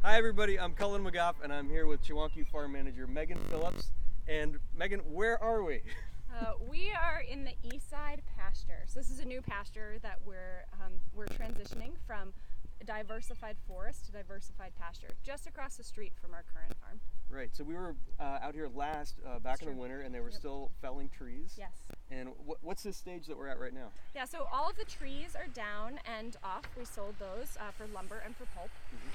Hi everybody, I'm Cullen McGough and I'm here with Chewonki farm manager Megan Phillips. And Megan, where are we? We are in the Eastside pasture. So this is a new pasture that we're transitioning from diversified forest to diversified pasture, just across the street from our current farm. Right, so we were out here last, back in the winter, and they were still felling trees. Yes. And what's this stage that we're at right now? Yeah, so all of the trees are down and off. We sold those for lumber and for pulp.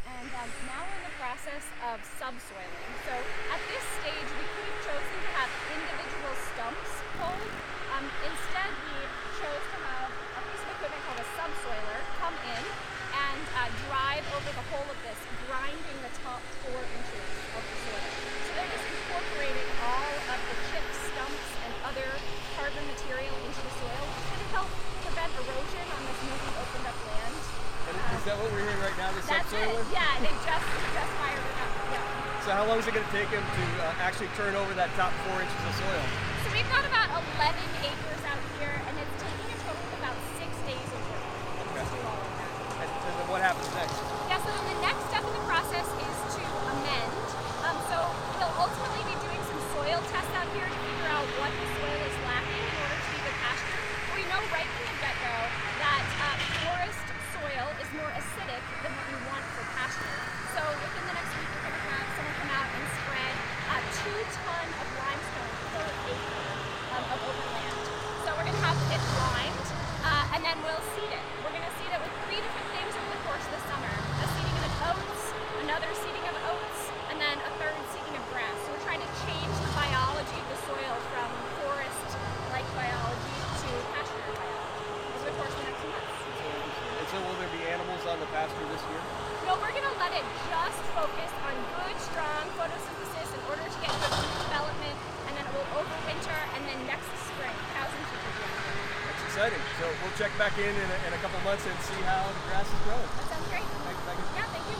And now we're in the process of subsoiling. So at this stage, we could have chosen to have individual stumps pulled. Instead, we chose to have a piece of equipment called a subsoiler come in and drive over the whole of this, grinding the top 4 inches of the soil. So they're just incorporating all of the chips, stumps, and other carbon material into the soil, which is going to help prevent erosion on this newly opened up land. And is that what we're hearing right now, the subsoiler? That's it, yeah, they just fired it up, yeah. So how long is it going to take them to actually turn over that top 4 inches of soil? So we've got about 11 acres out here, and it's taking a total of about 6 days of work to do all of that. And then what happens next? Yeah, so then the next step in the process is to amend. So we'll ultimately be doing some soil tests out here to figure out what the soil is lacking in order to be good pasture. We know right from the get-go that forest soil is more acidic than what we want for pasture. So within the next week, we're going to have someone come out and spread 2 tons of limestone per acre of open land. So we're going to have it limed, and then we'll seed it. We're going to seed it with 3 different things over the course of the summer. A seeding of oats, another seeding of oats, and then a 3rd seeding of grass. So we're trying to change the biology of the soil from forest-like biology to pasture biology over the course of the next 2 months. And so will there be animals on the pasture this year? No, we're going to let it just focus on good, strong photosynthesis in order to get good root development, and then it will overwinter, and then next spring, cows and sheep will be on there. That's exciting. So we'll check back in a couple months and see how the grass is growing. That sounds great. Thanks, Megan. Yeah, thank you.